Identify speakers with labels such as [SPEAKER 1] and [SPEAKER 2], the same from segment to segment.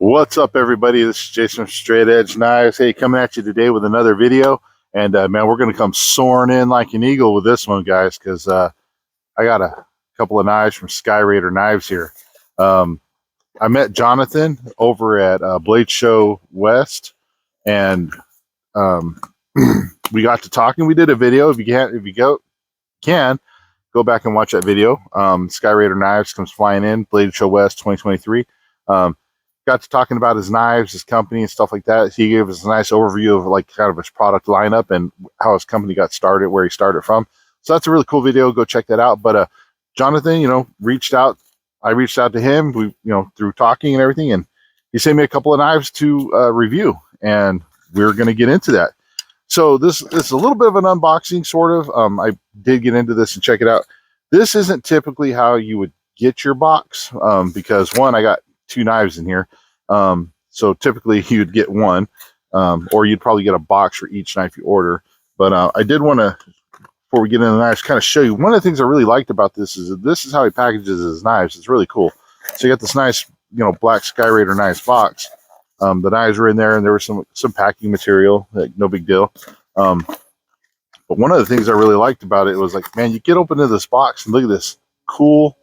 [SPEAKER 1] What's up, everybody? This is Jason from Straight Edge Knives. Hey, coming at you today with another video. And man, we're going to come soaring in like an eagle with this one, guys, because I got a couple of knives from Skyraider Knives here. I met Jonathan over at Blade Show West, and we got to talking. We did a video. If you can go back and watch that video. Skyraider Knives comes flying in, Blade Show West 2023. Got to talking about his knives, his company, and stuff like that. He gave us a nice overview of like kind of his product lineup and how his company got started, where he started from. So that's a really cool video. Go check that out. But Jonathan, reached out. I reached out to him. We, through talking and everything, and he sent me a couple of knives to review, and we're going to get into that. So this is a little bit of an unboxing, sort of. I did get into this and check it out. This isn't typically how you would get your box, because one, I got two knives in here. So typically you'd get one, or you'd probably get a box for each knife you order. But I did want to, before we get into the knives, kind of show you one of the things I really liked about this is that this is how he packages his knives. It's really cool. So you got this nice, black Skyraider knives box. The knives were in there, and there was some packing material, like no big deal. But one of the things I really liked about it was like, man, you get open to this box and look at this cool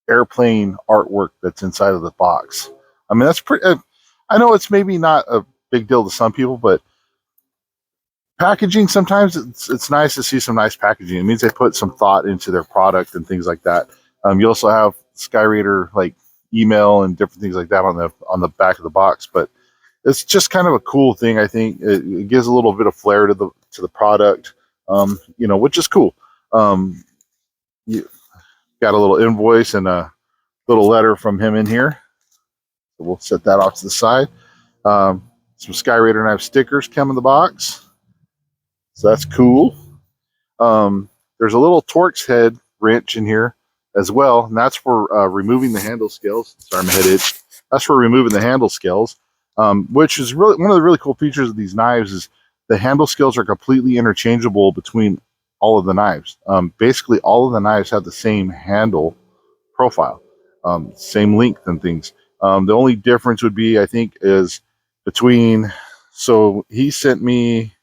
[SPEAKER 1] airplane artwork that's inside of the box. I mean, that's pretty. I know it's maybe not a big deal to some people, but packaging, sometimes it's nice to see some nice packaging. It means they put some thought into their product and things like that. You also have Skyraider like email and different things like that on the back of the box, but it's just kind of a cool thing. I think it gives a little bit of flair to the product, which is cool. You got a little invoice and a little letter from him in here. So we'll set that off to the side. Some Skyraider knife stickers come in the box, so that's cool. There's a little Torx head wrench in here as well, and that's for removing the handle scales. Sorry, my head itched. That's for removing the handle scales, which is really one of the really cool features of these knives. Is the handle scales are completely interchangeable between all of the knives. Basically, all of the knives have the same handle profile, same length and things. The only difference would be, I think, is between. So he sent me.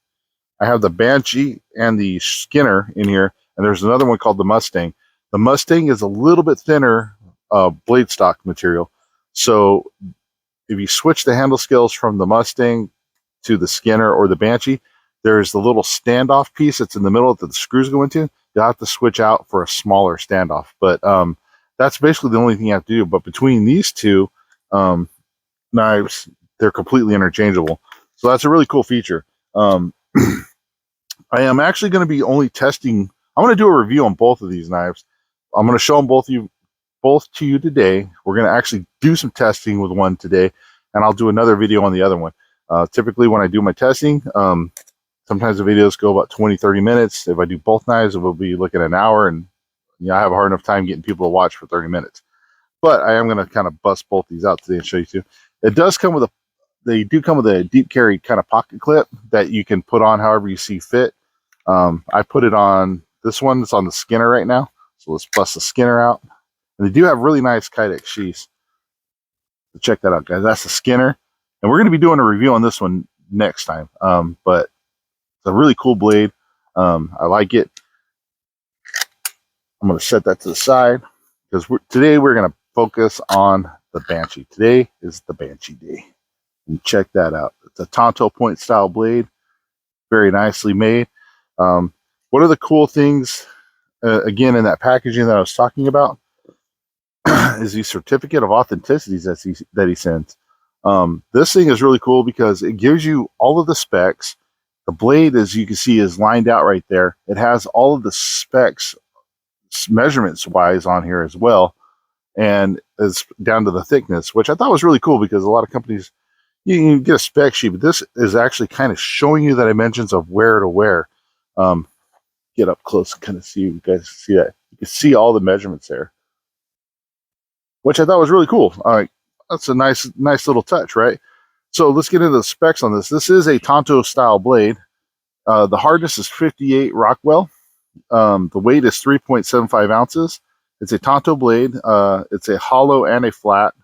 [SPEAKER 1] I have the Banshee and the Skinner in here, and there's another one called the Mustang. The Mustang is a little bit thinner blade stock material. So if you switch the handle scales from the Mustang to the Skinner or the Banshee, there's the little standoff piece that's in the middle that the screws go into. You'll have to switch out for a smaller standoff. But that's basically the only thing you have to do. But between these two knives, they're completely interchangeable. So that's a really cool feature. I am actually going to be only testing. I'm going to do a review on both of these knives. I'm going to show them both to you today. We're going to actually do some testing with one today, and I'll do another video on the other one. Typically when I do my testing, sometimes the videos go about 20-30 minutes. If I do both knives, it will be looking at an hour, and I have a hard enough time getting people to watch for 30 minutes. But I am going to kind of bust both these out today and show you too. It does come with they do come with a deep carry kind of pocket clip that you can put on however you see fit. I put it on this one. It's on the Skinner right now. So let's bust the Skinner out. And they do have really nice Kydex sheaths. So check that out, guys. That's the Skinner. And we're going to be doing a review on this one next time. But it's a really cool blade. I like it. I'm going to set that to the side because today we're going to focus on the Banshee. Today is the Banshee day. And check that out. It's a Tonto point style blade. Very nicely made. One of the cool things, again, in that packaging that I was talking about, is the certificate of authenticity that he sends. This thing is really cool because it gives you all of the specs. The blade, as you can see, is lined out right there. It has all of the specs, measurements wise, on here as well, and it's down to the thickness, which I thought was really cool because a lot of companies, you can get a spec sheet, but this is actually kind of showing you the dimensions of where to wear. Get up close and kind of see, you guys see that. You can see all the measurements there, which I thought was really cool. All right, that's a nice little touch, right? So let's get into the specs on this. This is a Tonto style blade. The hardness is 58 Rockwell. The weight is 3.75 ounces. It's a Tonto blade. It's a hollow and a flat.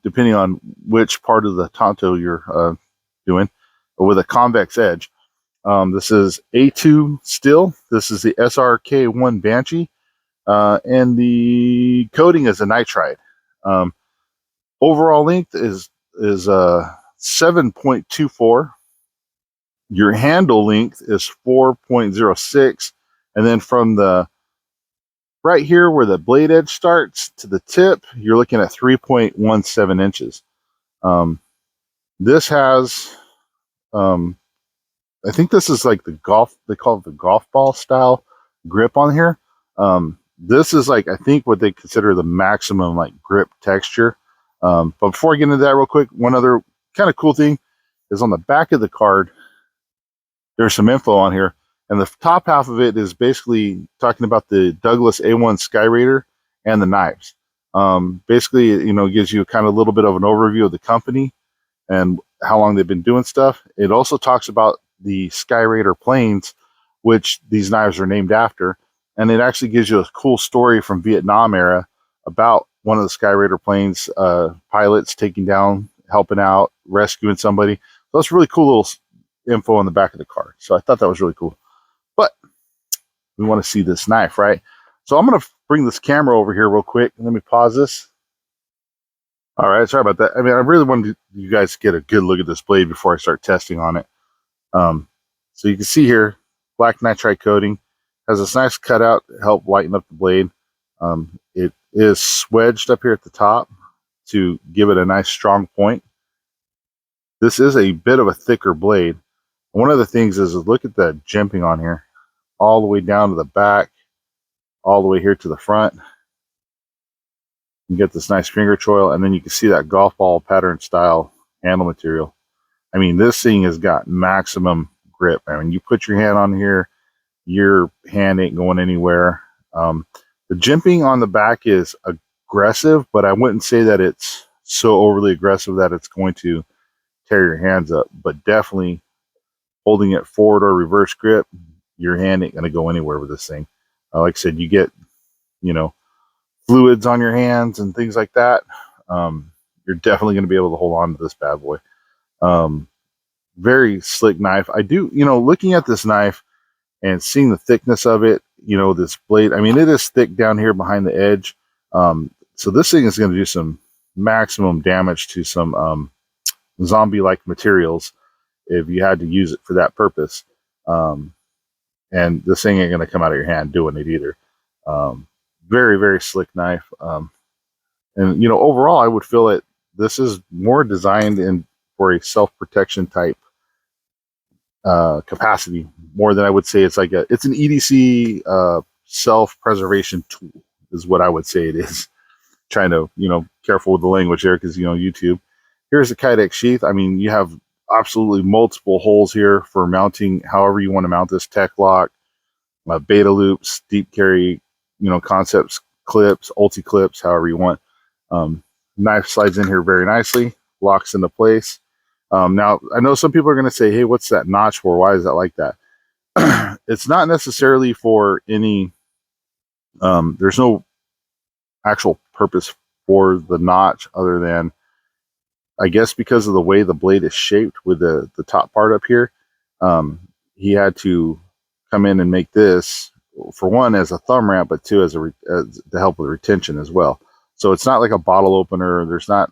[SPEAKER 1] depending on which part of the Tonto you're doing, with a convex edge. This is A2 steel. This is the SRK1 Banshee, and the coating is a nitride. Um, Overall length is 7.24. Your handle length is 4.06, and then from the right here where the blade edge starts to the tip, you're looking at 3.17 inches. This has, I think this is like the golf, they call it the golf ball style grip on here. This is like, I think what they consider the maximum like grip texture. But before I get into that real quick, one other kind of cool thing is on the back of the card, there's some info on here. And the top half of it is basically talking about the Douglas A1 Skyraider and the knives. Basically, you know, gives you kind of a little bit of an overview of the company and how long they've been doing stuff. It also talks about the Skyraider planes, which these knives are named after. And it actually gives you a cool story from Vietnam era about one of the Skyraider planes, pilots taking down, helping out, rescuing somebody. So that's really cool little info on the back of the card. So I thought that was really cool. But we want to see this knife, right? So I'm going to bring this camera over here real quick. Let me pause this. All right, sorry about that. I mean, I really wanted you guys to get a good look at this blade before I start testing on it. So you can see here, black nitride coating, has this nice cutout to help lighten up the blade. It is swedged up here at the top to give it a nice strong point. This is a bit of a thicker blade. One of the things is look at the jimping on here, all the way down to the back, all the way here to the front. You get this nice finger choil, and then you can see that golf ball pattern style handle material. I mean, this thing has got maximum grip. I mean, you put your hand on here, your hand ain't going anywhere. The jimping on the back is aggressive, but I wouldn't say that it's so overly aggressive that it's going to tear your hands up. But definitely holding it forward or reverse grip, your hand ain't going to go anywhere with this thing. Like I said, you get, you know, fluids on your hands and things like that. You're definitely going to be able to hold on to this bad boy. Very slick knife. I do, you know, looking at this knife and seeing the thickness of it, you know, this blade, I mean, it is thick down here behind the edge. So this thing is going to do some maximum damage to some zombie-like materials if you had to use it for that purpose. And this thing ain't going to come out of your hand doing it either. Very, very slick knife. And, you know, overall, I would feel that this is more designed for a self-protection type capacity, more than I would say it's it's an EDC self-preservation tool is what I would say it is. Trying to, you know, careful with the language there because, you know, YouTube. Here's the Kydex sheath. I mean, you have absolutely multiple holes here for mounting however you want to mount this. Tech lock, beta loops, deep carry, you know, concepts, clips, ulti clips, however you want. Knife slides in here very nicely, locks into place. Now, I know some people are going to say, hey, what's that notch for? Why is that like that? It's not necessarily for any, there's no actual purpose for the notch other than, I guess, because of the way the blade is shaped with the top part up here. He had to come in and make this, for one, as a thumb ramp, but two, as to help with retention as well. So it's not like a bottle opener. There's not,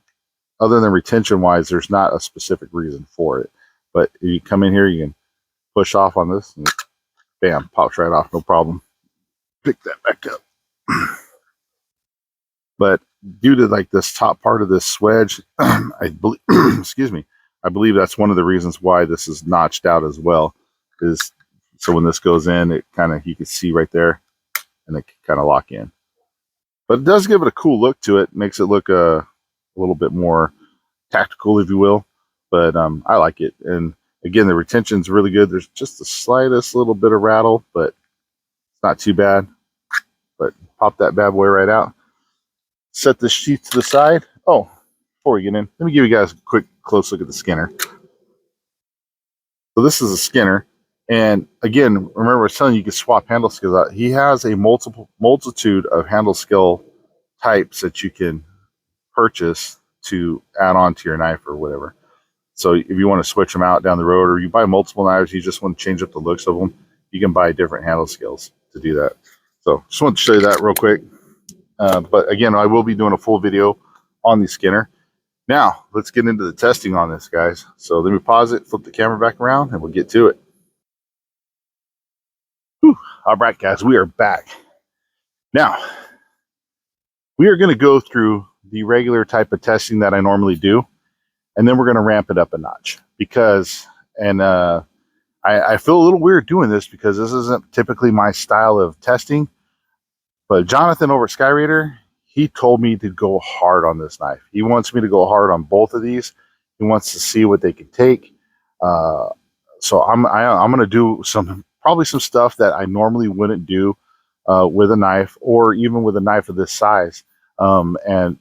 [SPEAKER 1] other than retention wise, there's not a specific reason for it. But if you come in here, you can push off on this and bam, pops right off, no problem. Pick that back up. But due to like this top part of this swedge, I believe, excuse me, I believe that's one of the reasons why this is notched out as well. Is so when this goes in, it kind of, you can see right there, and it can kind of lock in. But it does give it a cool look to it. Makes it look a little bit more tactical, if you will. But I like it. And again, the retention's really good. There's just the slightest little bit of rattle, but it's not too bad. But pop that bad boy right out. Set the sheath to the side. Oh, before we get in, let me give you guys a quick close look at the skinner. So this is a skinner. And again, remember I was telling you can swap handle skills out. He has a multitude of handle skill types that you can purchase to add on to your knife or whatever. So if you want to switch them out down the road, or you buy multiple knives, you just want to change up the looks of them, you can buy different handle scales to do that. So just want to show you that real quick. But again, I will be doing a full video on the Skinner. Now, let's get into the testing on this, guys. So let me pause it, flip the camera back around, and we'll get to it. Whew. All right, guys, we are back. Now, we are going to go through the regular type of testing that I normally do, and then we're going to ramp it up a notch because, and I feel a little weird doing this because this isn't typically my style of testing, but Jonathan over at Skyraider, he told me to go hard on this knife. He wants me to go hard on both of these. He wants to see what they can take. So I'm going to do probably some stuff that I normally wouldn't do with a knife, or even with a knife of this size. And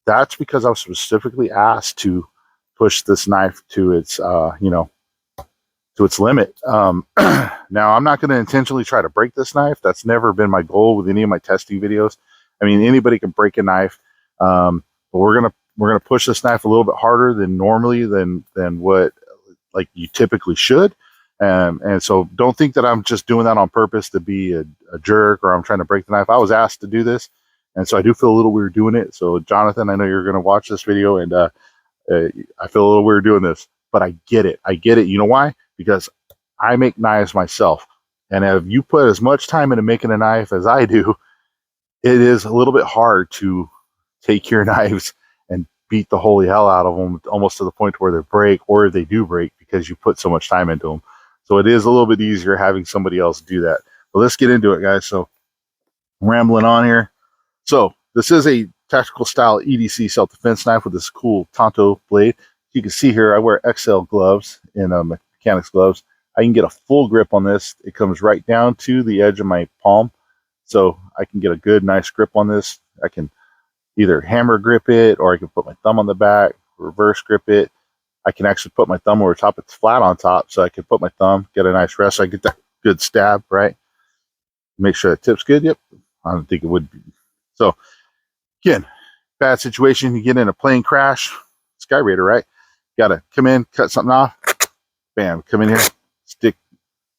[SPEAKER 1] that's because I was specifically asked to push this knife to its, to its limit. Now, I'm not going to intentionally try to break this knife. That's never been my goal with any of my testing videos. I mean, anybody can break a knife, but we're gonna push this knife a little bit harder than normally than what like you typically should. And so don't think that I'm just doing that on purpose to be a jerk, or I'm trying to break the knife. I was asked to do this, and so I do feel a little weird doing it. So Jonathan, I know you're going to watch this video, and I feel a little weird doing this, but I get it. I get it. You know why? Because I make knives myself. And if you put as much time into making a knife as I do, it is a little bit hard to take your knives and beat the holy hell out of them, almost to the point where they break, or they do break because you put so much time into them. So it is a little bit easier having somebody else do that. But let's get into it, guys. So I'm rambling on here. So this is a tactical style EDC self-defense knife with this cool Tonto blade. You can see here I wear XL gloves and mechanics gloves. I can get a full grip on this. It comes right down to the edge of my palm, so I can get a good, nice grip on this. I can either hammer grip it, or I can put my thumb on the back, reverse grip it. I can actually put my thumb over top. It's flat on top, so I can put my thumb, get a nice rest, so I get that good stab, right? Make sure the tip's good. Yep. I don't think it would be. So, again, bad situation. You get in a plane crash. Skyraider, right? Got to come in, cut something off. Bam, come in here. Stick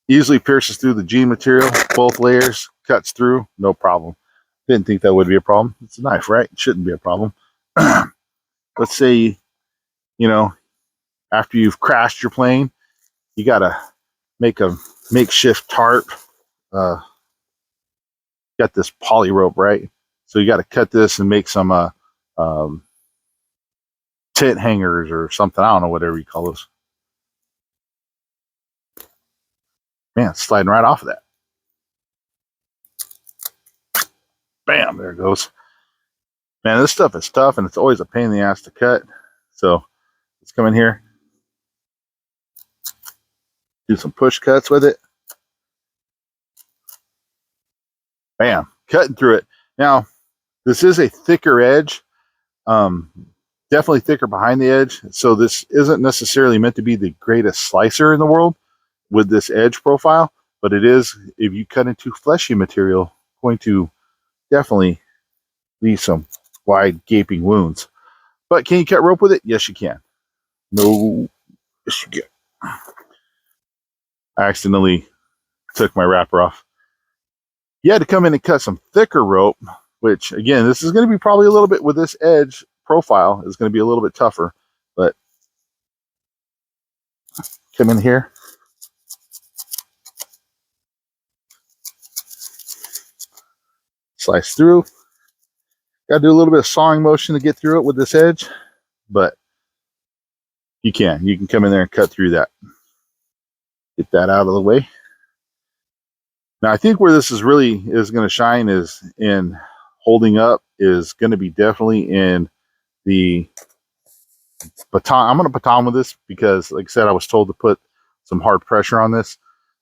[SPEAKER 1] easily pierces through the jean material, both layers, cuts through, no problem. Didn't think that would be a problem. It's a knife, right? It shouldn't be a problem. Let's say, after you've crashed your plane, you got to make a makeshift tarp. Got this poly rope, right? So you got to cut this and make some tent hangers or something. I don't know, whatever you call those. Man, it's sliding right off of that. Bam, there it goes. Man, this stuff is tough, and it's always a pain in the ass to cut. So let's come in here, do some push cuts with it. Bam, cutting through it. Now, this is a thicker edge, definitely thicker behind the edge. So this isn't necessarily meant to be the greatest slicer in the world with this edge profile, but it is, if you cut into fleshy material, going to definitely leave some wide gaping wounds. But can you cut rope with it? Yes, you can. No, yes, you can. I accidentally took my wrapper off. You had to come in and cut some thicker rope, which, again, this is going to be probably a little bit, with this edge profile, is going to be a little bit tougher. But come in here. Slice through. Got to do a little bit of sawing motion to get through it with this edge, but you can come in there and cut through that. Get that out of the way. Now, I think where this is going to shine is in holding up, is going to be definitely in the baton. I'm going to baton with this because, like I said, I was told to put some hard pressure on this.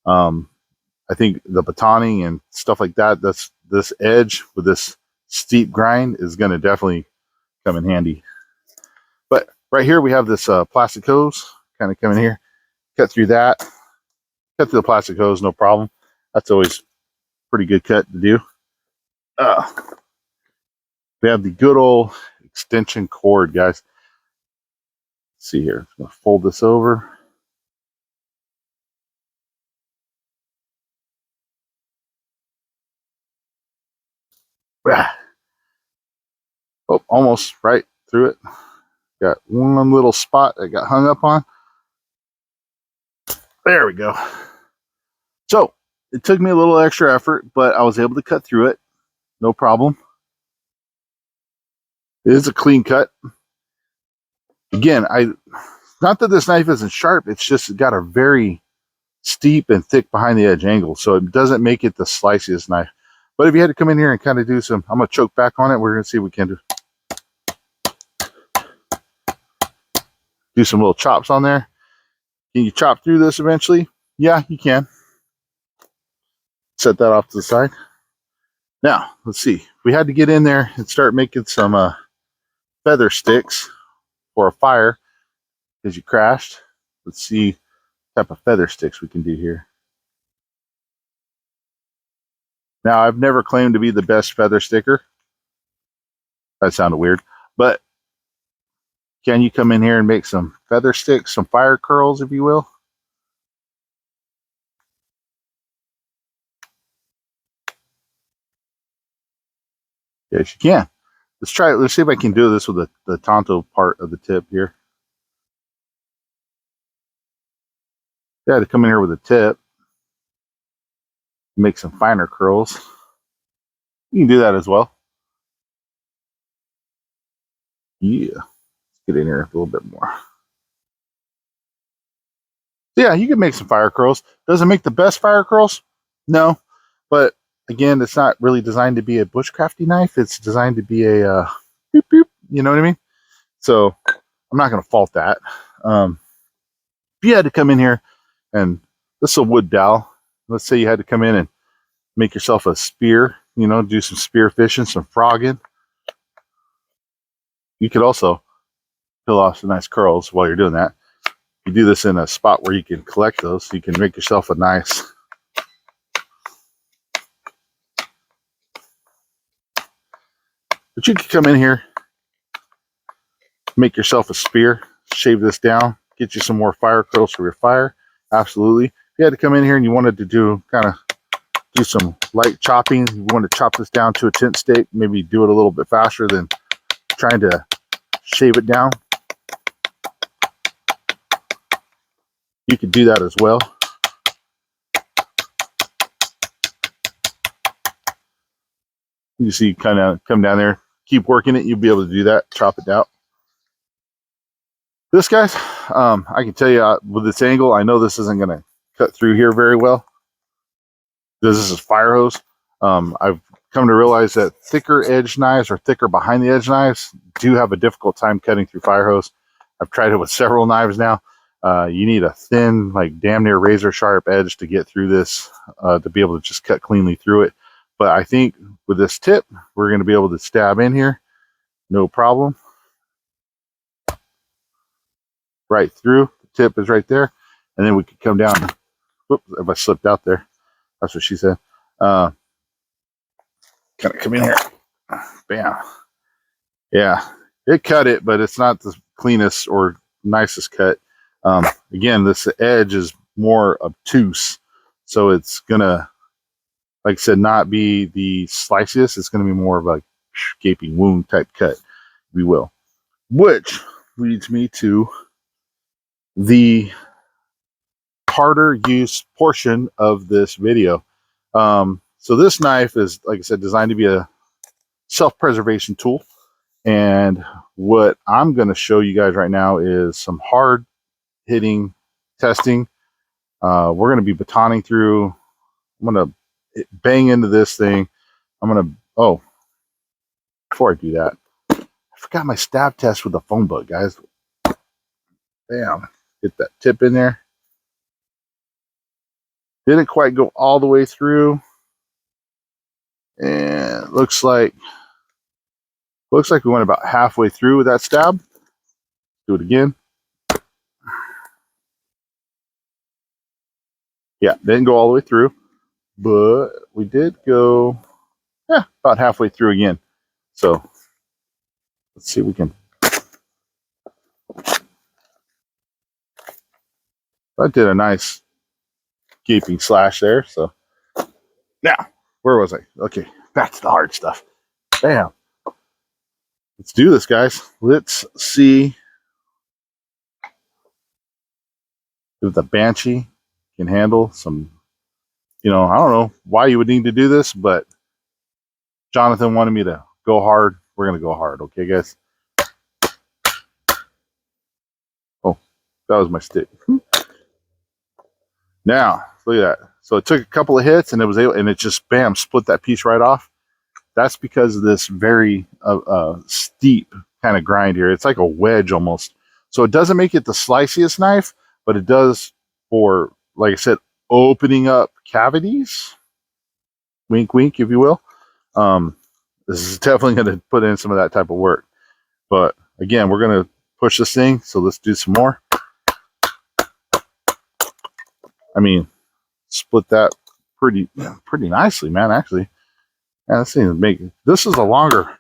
[SPEAKER 1] I think the batoning and stuff like that, that's this edge with this steep grind is going to definitely come in handy. But right here we have this plastic hose kind of coming here. Cut through that. Cut through the plastic hose, no problem. That's always pretty good cut to do. We have the good old extension cord, guys. Let's see here. I'm going to fold this over. Oh, almost right through it. Got one little spot that got hung up on. There we go. So it took me a little extra effort, but I was able to cut through it. No problem. It is a clean cut. Again, not that this knife isn't sharp, it's just got a very steep and thick behind the edge angle, so it doesn't make it the sliciest knife. But if you had to come in here and kind of do some, I'm going to choke back on it. We're going to see what we can do some little chops on there. Can you chop through this eventually? Yeah, you can. Set that off to the side. Now, let's see. We had to get in there and start making some feather sticks for a fire because you crashed. Let's see what type of feather sticks we can do here. Now, I've never claimed to be the best feather sticker. That sounded weird. But can you come in here and make some feather sticks, some fire curls, if you will? Yes, you can. Let's try it. Let's see if I can do this with the Tonto part of the tip here. Yeah, to come in here with a tip, make some finer curls. You can do that as well. Yeah, let's get in here a little bit more. Yeah, you can make some fire curls. Does it make the best fire curls? No, but again, it's not really designed to be a bushcrafty knife. It's designed to be a boop, boop, you know what I mean? So I'm not going to fault that. If you had to come in here and this is a wood dowel. Let's say you had to come in and make yourself a spear, you know, do some spear fishing, some frogging. You could also peel off some nice curls while you're doing that. You do this in a spot where you can collect those, so you can make yourself a nice. But you could come in here, make yourself a spear, shave this down, get you some more fire curls for your fire. Absolutely. If you had to come in here and you wanted to do some light chopping, you want to chop this down to a tent steak, maybe do it a little bit faster than trying to shave it down. You could do that as well. You see, kind of come down there, keep working it. You'll be able to do that. Chop it down. This, guys, I can tell you with this angle, I know this isn't going to cut through here very well. This is fire hose. I've come to realize that thicker edge knives or thicker behind the edge knives do have a difficult time cutting through fire hose. I've tried it with several knives now. You need a thin, like damn near razor sharp edge to get through this, to be able to just cut cleanly through it. But I think with this tip, we're going to be able to stab in here, no problem. Right through. The tip is right there. And then we could come down. Whoops, if I slipped out there. That's what she said. Kind of come in here. Bam. Yeah, it cut it, but it's not the cleanest or nicest cut. Again, this edge is more obtuse. So it's going to, like I said, not be the sliciest. It's going to be more of a gaping wound type cut, if you will. Which leads me to the harder use portion of this video. So this knife is, like I said, designed to be a self-preservation tool. And what I'm going to show you guys right now is some hard hitting testing. We're going to be batoning through. I'm going to bang into this thing. I'm going to, before I do that, I forgot my stab test with the phone book, guys. Bam. Get that tip in there. Didn't quite go all the way through. And looks like we went about halfway through with that stab. Do it again. Yeah, didn't go all the way through, but we did go about halfway through again. So Let's see if we can. I did a nice gaping slash there. So now, where was I? Okay, back to the hard stuff. Bam. Let's do this, guys. Let's see if the Banshee can handle some, I don't know why you would need to do this, but Jonathan wanted me to go hard. We're going to go hard. Okay, guys? Oh, that was my stick. Now, look at that. So it took a couple of hits and it just, bam, split that piece right off. That's because of this very steep kind of grind here. It's like a wedge almost. So it doesn't make it the sliciest knife, but it does for, like I said, opening up cavities. Wink, wink, if you will. This is definitely going to put in some of that type of work. But again, we're going to push this thing. So let's do some more. I mean, split that pretty nicely, man, actually. Yeah, this is a longer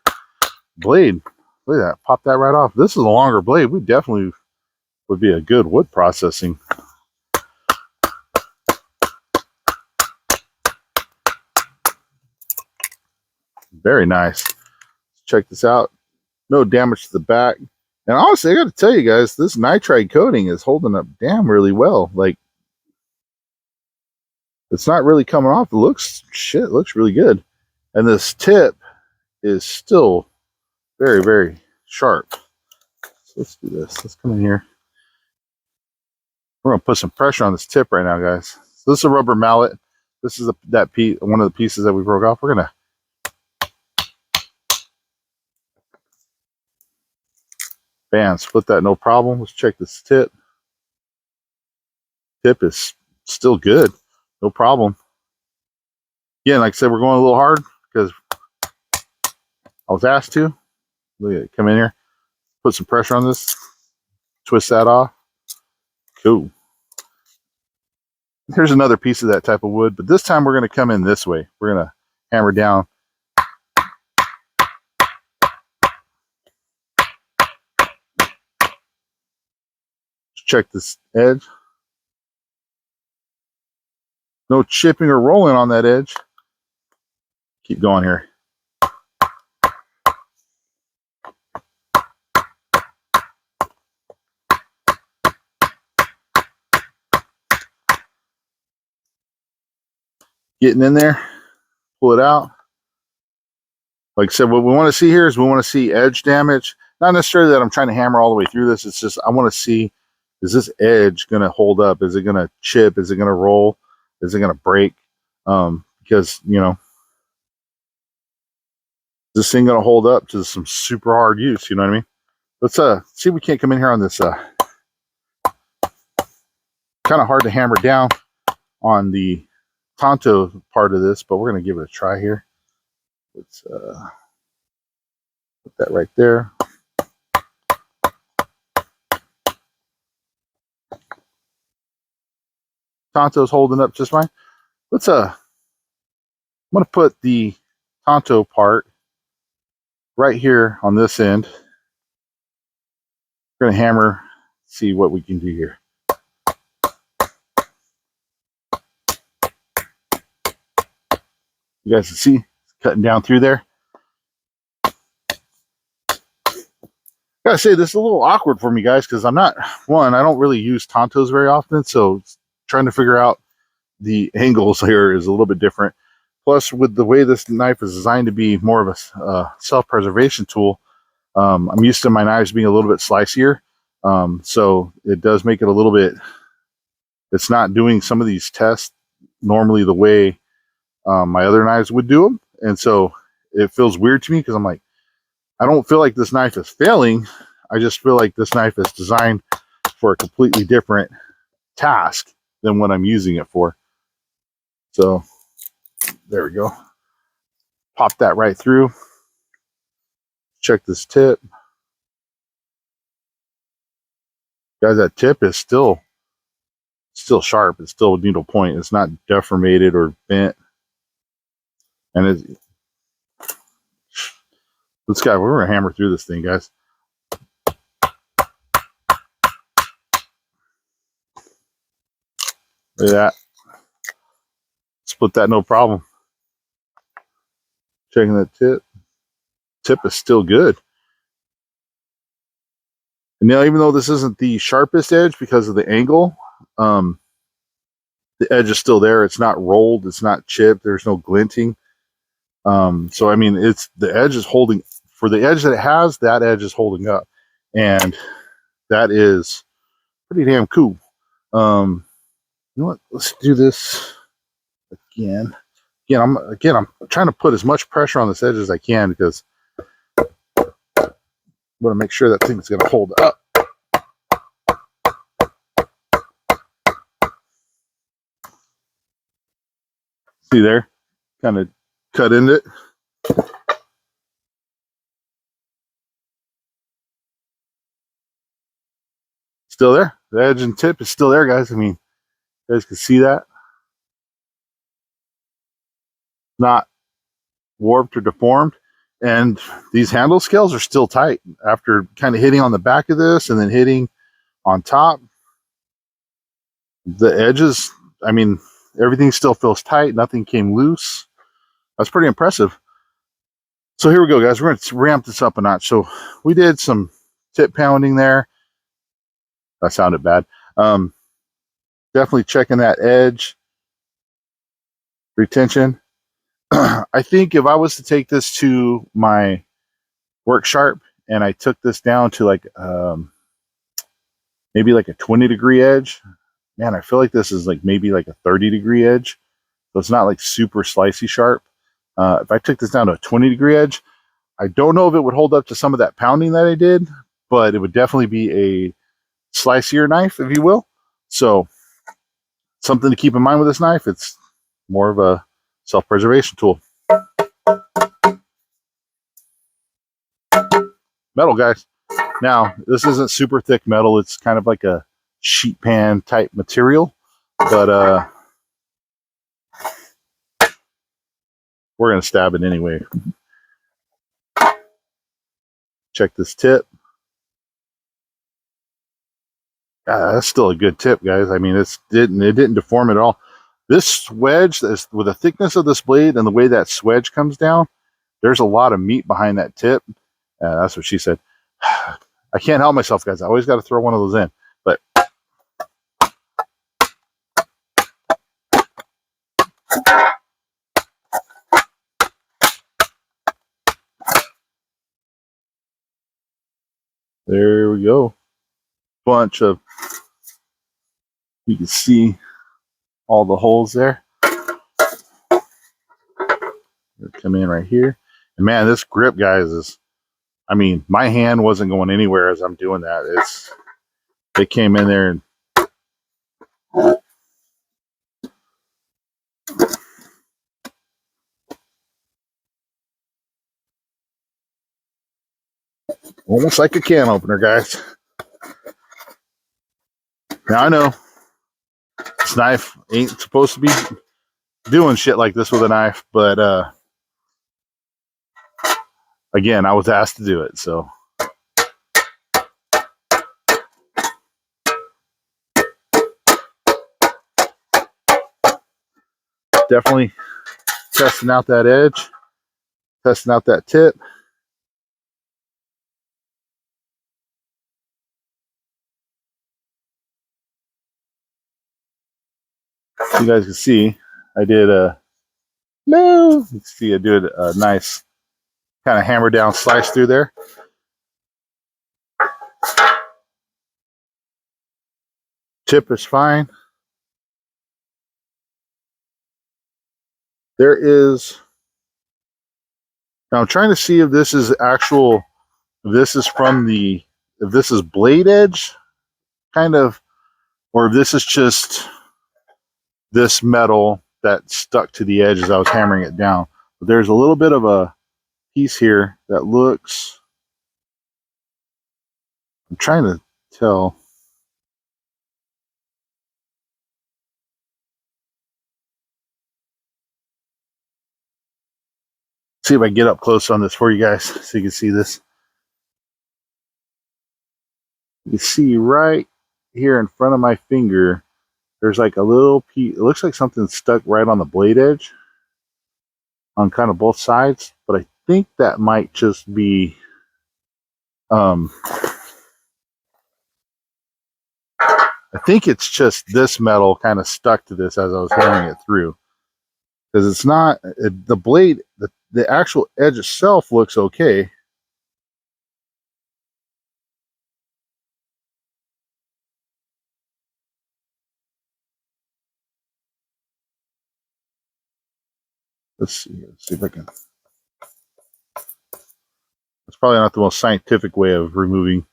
[SPEAKER 1] blade. Look at that. Pop that right off. This is a longer blade. We definitely would be a good wood processing. Very nice. Check this out. No damage to the back. And honestly, I got to tell you guys, this nitride coating is holding up damn really well. Like, it's not really coming off. It looks really good. And this tip is still very, very sharp. So let's do this. Let's come in here. We're going to put some pressure on this tip right now, guys. So this is a rubber mallet. This is one of the pieces that we broke off. We're going to bam, split that, no problem. Let's check this tip. Tip is still good, no problem. Again, like I said, we're going a little hard because I was asked to. Look at it, come in here, put some pressure on this, twist that off. Cool. Here's another piece of that type of wood, but this time we're going to come in this way. We're going to hammer down. Check this edge. No chipping or rolling on that edge. Keep going here. Getting in there, pull it out. Like I said, what we want to see here is we want to see edge damage. Not necessarily that I'm trying to hammer all the way through this. It's just I want to see, is this edge going to hold up? Is it going to chip? Is it going to roll? Is it going to break? Because, this thing going to hold up to some super hard use. You know what I mean? Let's see if we can't come in here on this. Kind of hard to hammer down on the Tonto part of this, but we're going to give it a try here. Let's put that right there. Tonto's holding up just fine. Let's I'm going to put the Tonto part right here on this end. We're going to hammer, see what we can do here. You guys can see cutting down through there. Gotta say, this is a little awkward for me, guys, because I don't really use Tontos very often, so trying to figure out the angles here is a little bit different. Plus, with the way this knife is designed to be more of a self-preservation tool, I'm used to my knives being a little bit slicier, so it does make it a little bit, it's not doing some of these tests normally the way my other knives would do them, and so it feels weird to me because I'm like, I don't feel like this knife is failing. I just feel like this knife is designed for a completely different task than what I'm using it for. So there we go. Pop that right through. Check this tip. Guys, that tip is still sharp. It's still needle point. It's not deformated or bent. And Let's go. We're gonna hammer through this thing, guys. Look at that. Split that no problem. Checking that tip. Tip is still good. And now, even though this isn't the sharpest edge because of the angle, the edge is still there. It's not rolled. It's not chipped. There's no glinting. So I mean, it's the edge is holding for the edge that it has. That edge is holding up, and that is pretty damn cool. You know what? Let's do this again. I'm trying to put as much pressure on this edge as I can because I want to make sure that thing's going to hold up. See there? Kind of cut into it. Still there. The edge and tip is still there, guys. I mean, you guys can see that. Not warped or deformed. And these handle scales are still tight after kind of hitting on the back of this and then hitting on top. The edges, I mean, everything still feels tight. Nothing came loose. That's pretty impressive. So here we go, guys. We're going to ramp this up a notch. So we did some tip pounding there. That sounded bad. Definitely checking that edge retention. I think if I was to take this to my work sharp and I took this down to like maybe like a 20-degree edge, man, I feel like this is like maybe like a 30-degree edge. So it's not like super slicey sharp. If I took this down to a 20-degree edge, I don't know if it would hold up to some of that pounding that I did, but it would definitely be a slicier knife, if you will. So something to keep in mind with this knife. It's more of a self-preservation tool. Metal, guys. Now, this isn't super thick metal. It's kind of like a sheet pan type material, but we're going to stab it anyway. Check this tip. That's still a good tip, guys. I mean, it didn't deform at all. This wedge, with the thickness of this blade and the way that swedge comes down, there's a lot of meat behind that tip. That's what she said. I can't help myself, guys. I always got to throw one of those in. But there we go. Bunch of, you can see all the holes there. Come in right here. And man, this grip, guys, is, I mean, my hand wasn't going anywhere as I'm doing that. It came in there and almost like a can opener, guys. Now I know this knife ain't supposed to be doing shit like this with a knife, but again, I was asked to do it, so definitely testing out that edge, testing out that tip. You guys can see I did a no. You can see I did a nice kind of hammer down slice through there. Tip is fine. There is. Now I'm trying to see if this is actual. If this is from the. If this is blade edge, kind of, or if this is just this metal that stuck to the edge as I was hammering it down. But there's a little bit of a piece here that looks. I'm trying to tell. See if I can get up close on this for you guys so you can see this. You can see right here in front of my finger, there's like a little piece. It looks like something stuck right on the blade edge on kind of both sides, but I think that might just be I think it's just this metal kind of stuck to this as I was hammering it through, because it's not the blade, the actual edge itself looks okay. Let's see if I can. It's probably not the most scientific way of removing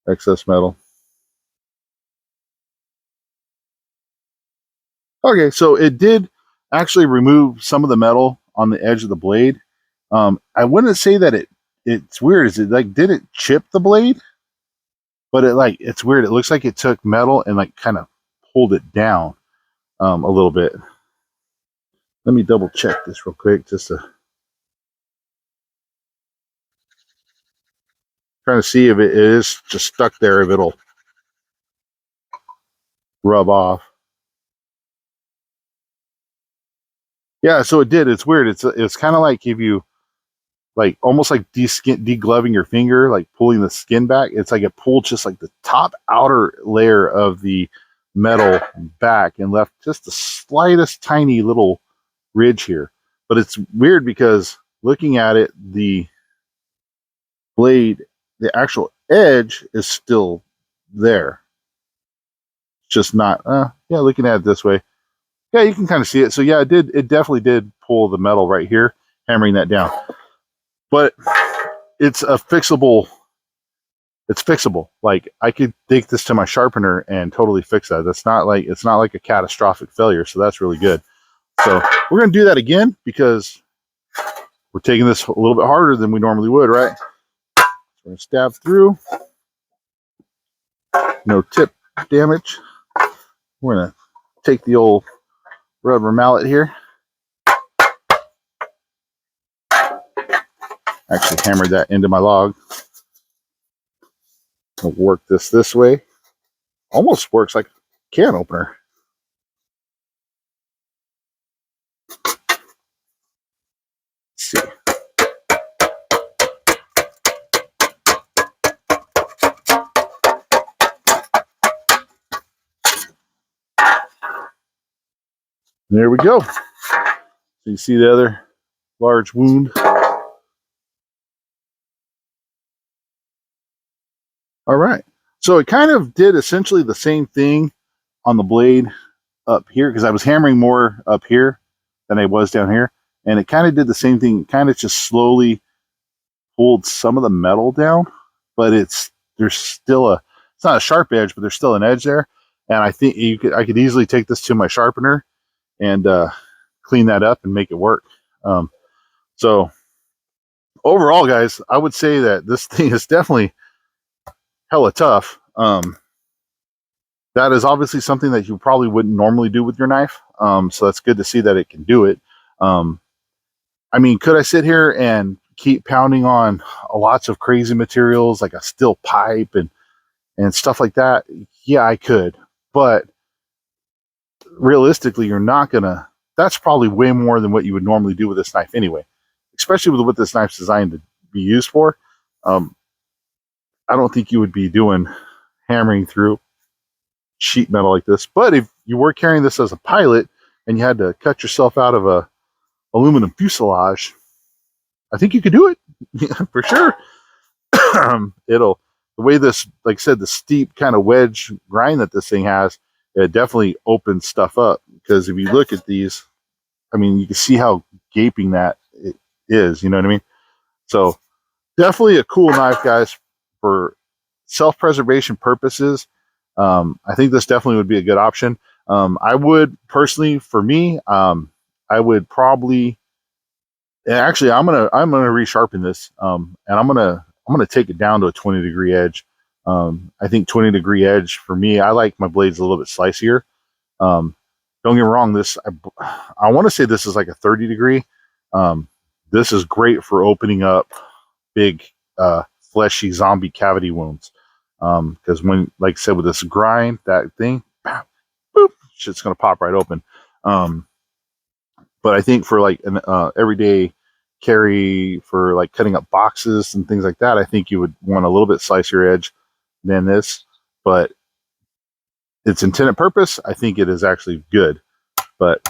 [SPEAKER 1] excess metal. Okay, so it did actually remove some of the metal on the edge of the blade. I wouldn't say that it's weird. Is it like, did it chip the blade? But it's weird. It looks like it took metal and like kind of pulled it down a little bit. Let me double check this real quick, just to trying to see if it is just stuck there, if it'll rub off. Yeah, so it did. It's weird. It's kind of like if you like almost like degloving your finger, like pulling the skin back. It's like it pulled just like the top outer layer of the metal back and left just the slightest tiny little ridge here. But it's weird because looking at it, the blade, the actual edge is still there. It's just not, yeah, looking at it this way. Yeah, you can kind of see it. So yeah, it definitely did pull the metal right here, hammering that down. But it's fixable. Like I could take this to my sharpener and totally fix that. It's not like a catastrophic failure. So that's really good. So we're going to do that again because we're taking this a little bit harder than we normally would, right? So we're going to stab through. No tip damage. We're going to take the old rubber mallet here. Actually hammered that into my log. I'll work this way. Almost works like a can opener. Let's see. There we go. So you see the other large wound. All right. So it kind of did essentially the same thing on the blade up here, because I was hammering more up here than I was down here. And it kind of did the same thing. It kind of just slowly pulled some of the metal down, but there's still it's not a sharp edge, but there's still an edge there. And I think I could easily take this to my sharpener and clean that up and make it work. So overall, guys, I would say that this thing is definitely hella tough. That is obviously something that you probably wouldn't normally do with your knife. So that's good to see that it can do it. I mean, could I sit here and keep pounding on lots of crazy materials like a steel pipe and stuff like that? Yeah, I could. But realistically, you're not gonna. That's probably way more than what you would normally do with this knife anyway, especially with what this knife's designed to be used for. I don't think you would be doing hammering through sheet metal like this. But if you were carrying this as a pilot and you had to cut yourself out of a aluminum fuselage, I think you could do it. Yeah, for sure. The way this, like I said, the steep kind of wedge grind that this thing has, it definitely opens stuff up. Because if you look at these, I mean, you can see how gaping that it is. You know what I mean? So definitely a cool knife, guys, for self-preservation purposes. I think this definitely would be a good option. I would personally, for me, I would probably. Actually, I'm gonna resharpen this, and I'm gonna take it down to a 20-degree edge. I think 20-degree edge for me. I like my blades a little bit slicier. Don't get me wrong. I want to say this is like a 30-degree, this is great for opening up big fleshy zombie cavity wounds. Because when, like I said, with this grind, that thing, boop, shit's gonna pop right open. But I think for like an everyday carry for like cutting up boxes and things like that, I think you would want a little bit sicier edge than this. But its intended purpose, I think it is actually good. But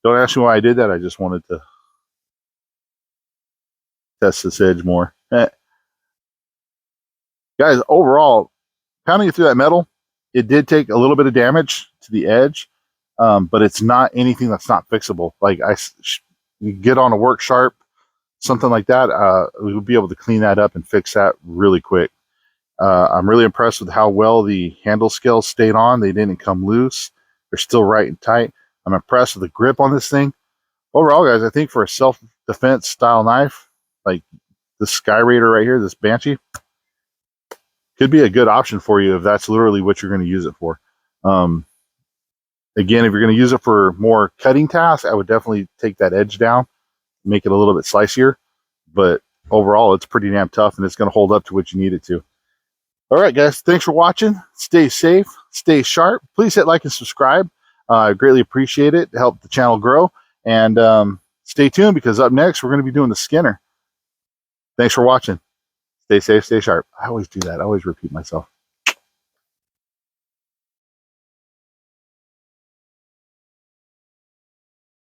[SPEAKER 1] don't ask me why I did that. I just wanted to test this edge more. Guys, overall, pounding it through that metal, it did take a little bit of damage to the edge, but it's not anything that's not fixable. Like you get on a work sharp, something like that, we would be able to clean that up and fix that really quick. I'm really impressed with how well the handle scales stayed on. They didn't come loose. They're still right and tight. I'm impressed with the grip on this thing. Overall, guys, I think for a self-defense style knife, like this Skyraider right here, this Banshee, could be a good option for you if that's literally what you're going to use it for. Again, if you're going to use it for more cutting tasks, I would definitely take that edge down, make it a little bit slicier. But overall, it's pretty damn tough, and it's going to hold up to what you need it to. All right, guys, thanks for watching. Stay safe, stay sharp. Please hit like and subscribe. I greatly appreciate it to help the channel grow. And stay tuned, because up next, we're going to be doing the Skinner. Thanks for watching. Stay safe, stay sharp. I always do that. I always repeat myself.